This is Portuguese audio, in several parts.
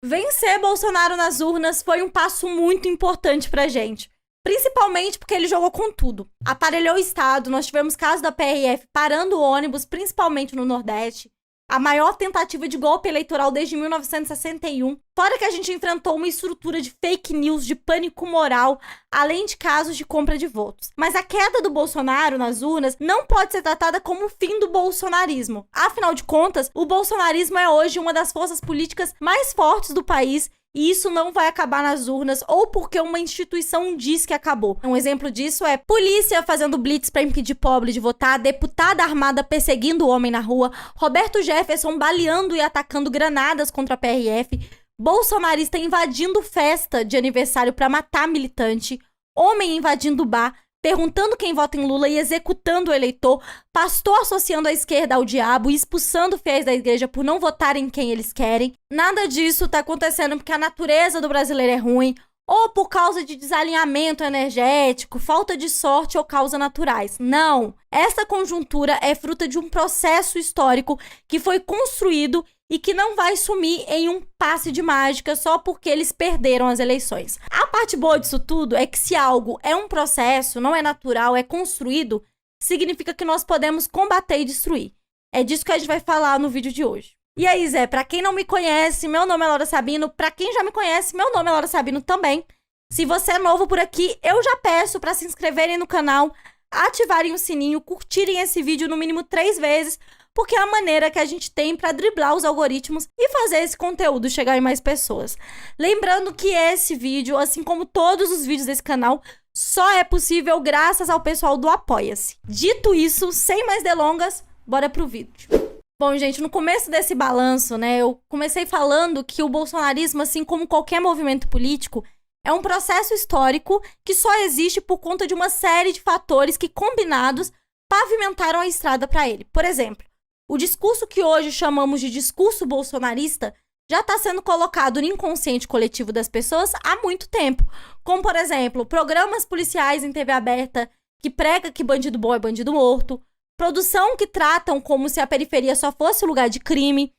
Vencer Bolsonaro nas urnas foi um passo muito importante pra gente. Principalmente porque ele jogou com tudo. Aparelhou o Estado, nós tivemos casos da PRF parando ônibus, principalmente no Nordeste. A maior tentativa de golpe eleitoral desde 1961. Fora que a gente enfrentou uma estrutura de fake news, de pânico moral, além de casos de compra de votos. Mas a queda do Bolsonaro nas urnas não pode ser tratada como o fim do bolsonarismo. Afinal de contas, o bolsonarismo é hoje uma das forças políticas mais fortes do país. E isso não vai acabar nas urnas ou porque uma instituição diz que acabou. Um exemplo disso é polícia fazendo blitz para impedir pobre de votar, deputada armada perseguindo o homem na rua, Roberto Jefferson baleando e atacando granadas contra a PRF, bolsonarista invadindo festa de aniversário para matar militante, homem invadindo bar, perguntando quem vota em Lula e executando o eleitor, pastor associando a esquerda ao diabo e expulsando fiéis da igreja por não votarem em quem eles querem. Nada disso tá acontecendo porque a natureza do brasileiro é ruim, ou por causa de desalinhamento energético, falta de sorte ou causas naturais. Não! Essa conjuntura é fruta de um processo histórico que foi construído e que não vai sumir em um passe de mágica só porque eles perderam as eleições. A parte boa disso tudo é que se algo é um processo, não é natural, é construído, significa que nós podemos combater e destruir. É disso que a gente vai falar no vídeo de hoje. E aí, Zé, pra quem não me conhece, meu nome é Laura Sabino. Pra quem já me conhece, meu nome é Laura Sabino também. Se você é novo por aqui, eu já peço pra se inscreverem no canal, ativarem o sininho, curtirem esse vídeo no mínimo 3 vezes, porque é a maneira que a gente tem para driblar os algoritmos e fazer esse conteúdo chegar em mais pessoas. Lembrando que esse vídeo, assim como todos os vídeos desse canal, só é possível graças ao pessoal do Apoia-se. Dito isso, sem mais delongas, bora pro vídeo. Bom, gente, no começo desse balanço, né, eu comecei falando que o bolsonarismo, assim como qualquer movimento político, é um processo histórico que só existe por conta de uma série de fatores que, combinados, pavimentaram a estrada para ele. Por exemplo, o discurso que hoje chamamos de discurso bolsonarista já está sendo colocado no inconsciente coletivo das pessoas há muito tempo. Como, por exemplo, programas policiais em TV aberta que pregam que bandido bom é bandido morto, produção que tratam como se a periferia só fosse lugar de crime,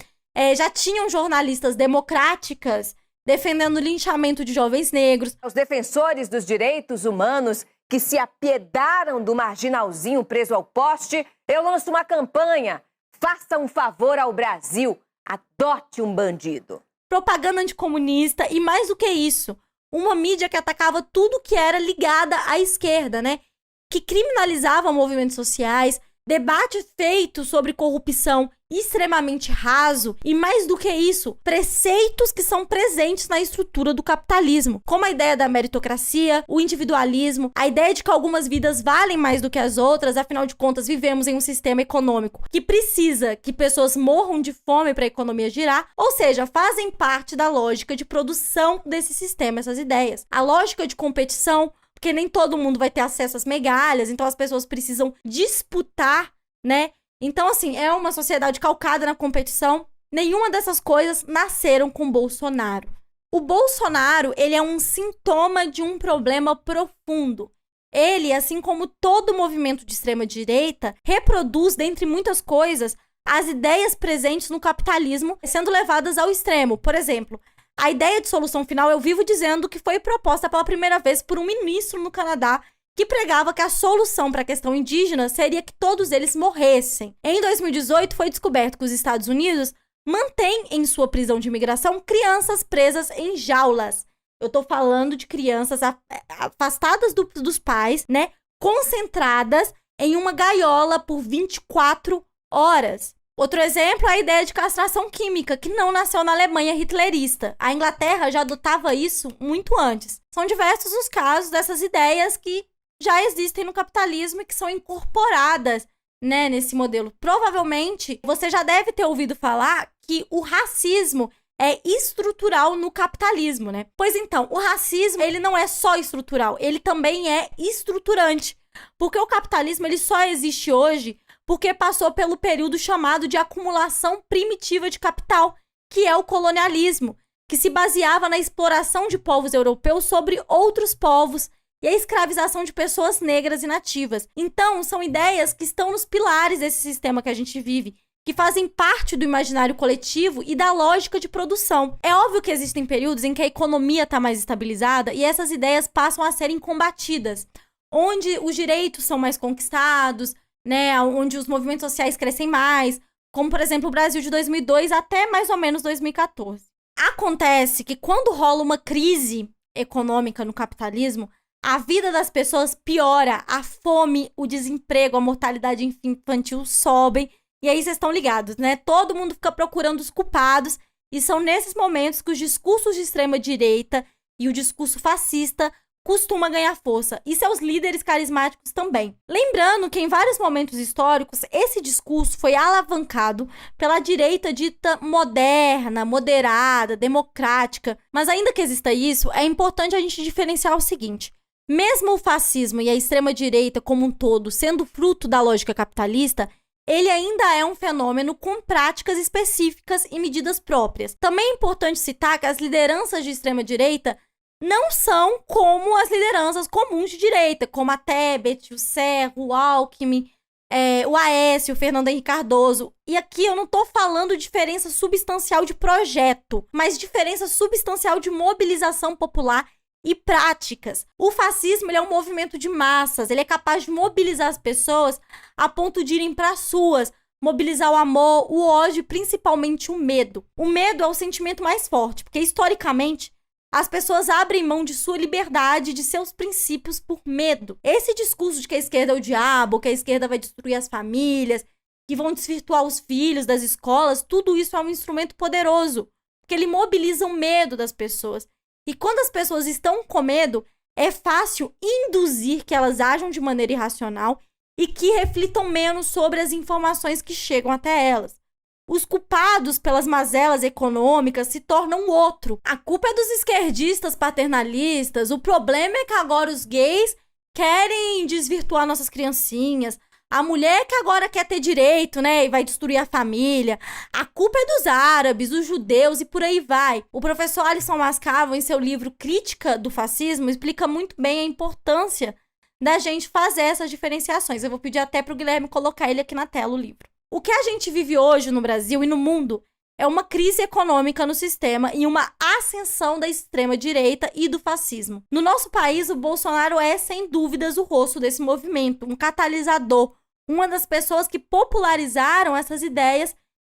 já tinham jornalistas democráticas defendendo o linchamento de jovens negros. Os defensores dos direitos humanos que se apiedaram do marginalzinho preso ao poste, eu lanço uma campanha. Faça um favor ao Brasil, adote um bandido. Propaganda anticomunista e mais do que isso, uma mídia que atacava tudo que era ligada à esquerda, né? Que criminalizava movimentos sociais, debate feito sobre corrupção extremamente raso e, mais do que isso, preceitos que são presentes na estrutura do capitalismo, como a ideia da meritocracia, o individualismo, a ideia de que algumas vidas valem mais do que as outras, afinal de contas vivemos em um sistema econômico que precisa que pessoas morram de fome para a economia girar, ou seja, fazem parte da lógica de produção desse sistema, essas ideias. A lógica de competição, porque nem todo mundo vai ter acesso às migalhas, então as pessoas precisam disputar, né? Então, assim, é uma sociedade calcada na competição. Nenhuma dessas coisas nasceram com Bolsonaro. O Bolsonaro, ele é um sintoma de um problema profundo. Ele, assim como todo movimento de extrema-direita, reproduz, dentre muitas coisas, as ideias presentes no capitalismo sendo levadas ao extremo. Por exemplo, a ideia de solução final, eu vivo dizendo que foi proposta pela primeira vez por um ministro no Canadá que pregava que a solução para a questão indígena seria que todos eles morressem. Em 2018, foi descoberto que os Estados Unidos mantêm em sua prisão de imigração crianças presas em jaulas. Eu tô falando de crianças afastadas dos pais, né? Concentradas em uma gaiola por 24 horas. Outro exemplo é a ideia de castração química, que não nasceu na Alemanha hitlerista. A Inglaterra já adotava isso muito antes. São diversos os casos dessas ideias que já existem no capitalismo e que são incorporadas, né, nesse modelo. Provavelmente, você já deve ter ouvido falar que o racismo é estrutural no capitalismo, né? Pois então, o racismo, ele não é só estrutural, ele também é estruturante. Porque o capitalismo, ele só existe hoje porque passou pelo período chamado de acumulação primitiva de capital, que é o colonialismo, que se baseava na exploração de povos europeus sobre outros povos e a escravização de pessoas negras e nativas. Então, são ideias que estão nos pilares desse sistema que a gente vive. que fazem parte do imaginário coletivo e da lógica de produção. É óbvio que existem períodos em que a economia está mais estabilizada e essas ideias passam a serem combatidas, onde os direitos são mais conquistados, né, onde os movimentos sociais crescem mais, como, por exemplo, o Brasil de 2002 até mais ou menos 2014. Acontece que quando rola uma crise econômica no capitalismo, a vida das pessoas piora, a fome, o desemprego, a mortalidade infantil sobem, e aí vocês estão ligados, né? Todo mundo fica procurando os culpados, e são nesses momentos que os discursos de extrema-direita e o discurso fascista costuma ganhar força, e seus líderes carismáticos também. Lembrando que em vários momentos históricos, esse discurso foi alavancado pela direita dita moderna, moderada, democrática, mas ainda que exista isso, é importante a gente diferenciar o seguinte: mesmo o fascismo e a extrema-direita como um todo sendo fruto da lógica capitalista, ele ainda é um fenômeno com práticas específicas e medidas próprias. Também é importante citar que as lideranças de extrema-direita não são como as lideranças comuns de direita, como a Tebet, o Serra, o Alckmin, o Aécio, o Fernando Henrique Cardoso. E aqui eu não tô falando diferença substancial de projeto, mas diferença substancial de mobilização popular e práticas. O fascismo, ele é um movimento de massas, ele é capaz de mobilizar as pessoas a ponto de irem para as ruas, mobilizar o amor, o ódio e principalmente o medo. O medo é o sentimento mais forte, porque historicamente as pessoas abrem mão de sua liberdade, de seus princípios por medo. Esse discurso de que a esquerda é o diabo, que a esquerda vai destruir as famílias, que vão desvirtuar os filhos das escolas, tudo isso é um instrumento poderoso, porque ele mobiliza o medo das pessoas. E quando as pessoas estão com medo, é fácil induzir que elas ajam de maneira irracional e que reflitam menos sobre as informações que chegam até elas. Os culpados pelas mazelas econômicas se tornam outro. A culpa é dos esquerdistas paternalistas. O problema é que agora os gays querem desvirtuar nossas criancinhas. A mulher que agora quer ter direito, né, e vai destruir a família. A culpa é dos árabes, dos judeus e por aí vai. O professor Alisson Mascavo, em seu livro Crítica do Fascismo, explica muito bem a importância da gente fazer essas diferenciações. Eu vou pedir até pro Guilherme colocar ele aqui na tela, o livro. O que a gente vive hoje no Brasil e no mundo é uma crise econômica no sistema e uma ascensão da extrema-direita e do fascismo. No nosso país, o Bolsonaro é, sem dúvidas, o rosto desse movimento, um catalisador, uma das pessoas que popularizaram essas ideias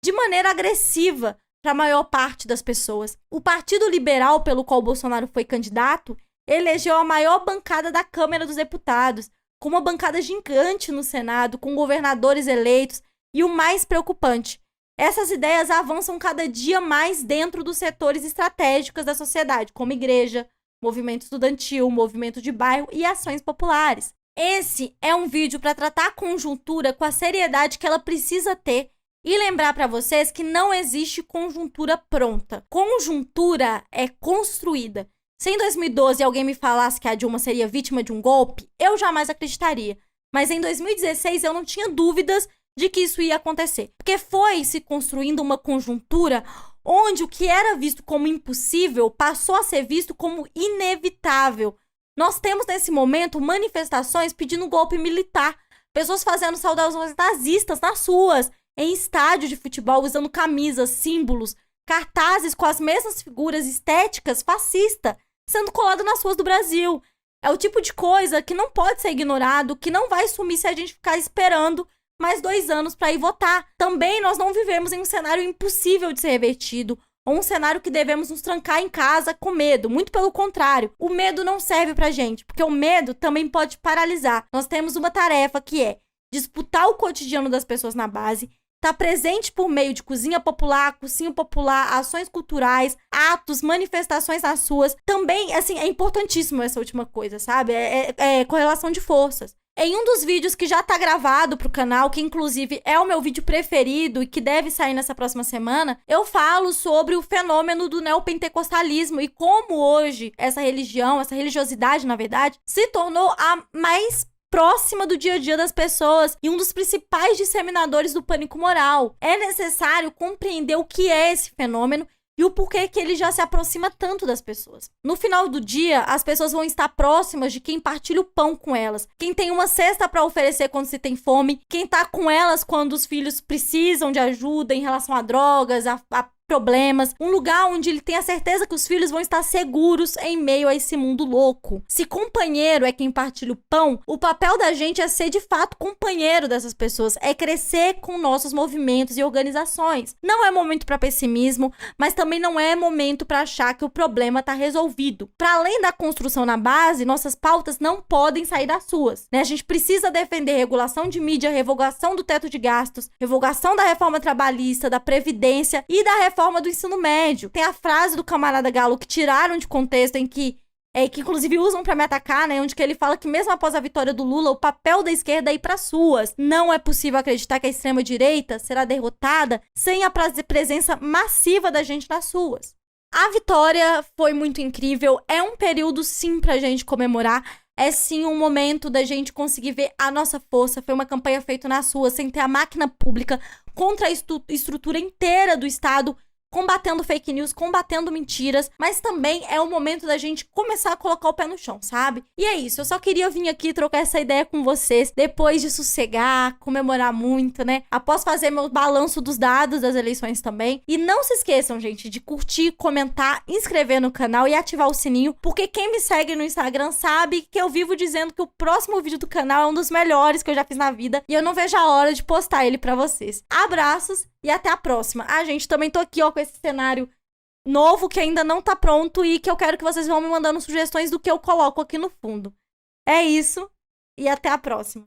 de maneira agressiva para a maior parte das pessoas. O Partido Liberal, pelo qual o Bolsonaro foi candidato, elegeu a maior bancada da Câmara dos Deputados, com uma bancada gigante no Senado, com governadores eleitos. E o mais preocupante, essas ideias avançam cada dia mais dentro dos setores estratégicos da sociedade, como igreja, movimento estudantil, movimento de bairro e ações populares. Esse é um vídeo para tratar a conjuntura com a seriedade que ela precisa ter e lembrar para vocês que não existe conjuntura pronta. Conjuntura é construída. Se em 2012 alguém me falasse que a Dilma seria vítima de um golpe, eu jamais acreditaria. Mas em 2016 eu não tinha dúvidas de que isso ia acontecer. Porque foi se construindo uma conjuntura onde o que era visto como impossível passou a ser visto como inevitável. Nós temos nesse momento manifestações pedindo golpe militar, pessoas fazendo saudações nazistas nas ruas, em estádio de futebol, usando camisas, símbolos, cartazes com as mesmas figuras estéticas fascistas, sendo colado nas ruas do Brasil. É o tipo de coisa que não pode ser ignorado, que não vai sumir se a gente ficar esperando mais 2 anos para ir votar. Também nós não vivemos em um cenário impossível de ser revertido, ou um cenário que devemos nos trancar em casa com medo. Muito pelo contrário, o medo não serve pra gente, porque o medo também pode paralisar. Nós temos uma tarefa que é disputar o cotidiano das pessoas na base, estar presente por meio de cozinha popular, cursinho popular, ações culturais, atos, manifestações nas ruas. Também, assim, é importantíssimo essa última coisa, sabe? É correlação de forças. Em um dos vídeos que já tá gravado pro canal, que inclusive é o meu vídeo preferido e que deve sair nessa próxima semana, eu falo sobre o fenômeno do neopentecostalismo e como hoje essa religião, essa religiosidade, na verdade, se tornou a mais próxima do dia a dia das pessoas e um dos principais disseminadores do pânico moral. É necessário compreender o que é esse fenômeno e o porquê que ele já se aproxima tanto das pessoas. No final do dia, as pessoas vão estar próximas de quem partilha o pão com elas, quem tem uma cesta para oferecer quando se tem fome, quem tá com elas quando os filhos precisam de ajuda em relação a drogas, a problemas, um lugar onde ele tem a certeza que os filhos vão estar seguros em meio a esse mundo louco. Se companheiro é quem partilha o pão, o papel da gente é ser de fato companheiro dessas pessoas, é crescer com nossos movimentos e organizações. Não é momento para pessimismo, mas também não é momento para achar que o problema está resolvido. Para além da construção na base, nossas pautas não podem sair das suas, né? A gente precisa defender regulação de mídia, revogação do teto de gastos, revogação da reforma trabalhista, da previdência e da reforma do ensino médio. Tem a frase do camarada Galo que tiraram de contexto, que inclusive usam pra me atacar, né? Onde que ele fala que mesmo após a vitória do Lula, o papel da esquerda é ir pras ruas. Não é possível acreditar que a extrema-direita será derrotada sem a presença massiva da gente nas ruas. A vitória foi muito incrível. É um período, sim, pra gente comemorar. É sim um momento da gente conseguir ver a nossa força. Foi uma campanha feita nas ruas, sem ter a máquina pública, contra a estrutura inteira do Estado, combatendo fake news, combatendo mentiras, mas também é o momento da gente começar a colocar o pé no chão, sabe? E é isso, eu só queria vir aqui trocar essa ideia com vocês, depois de sossegar, comemorar muito, né? Após fazer meu balanço dos dados das eleições também. E não se esqueçam, gente, de curtir, comentar, inscrever no canal e ativar o sininho, porque quem me segue no Instagram sabe que eu vivo dizendo que o próximo vídeo do canal é um dos melhores que eu já fiz na vida, e eu não vejo a hora de postar ele pra vocês. Abraços e até a próxima. Gente, também tô aqui, ó, com esse cenário novo que ainda não tá pronto e que eu quero que vocês vão me mandando sugestões do que eu coloco aqui no fundo. É isso e até a próxima.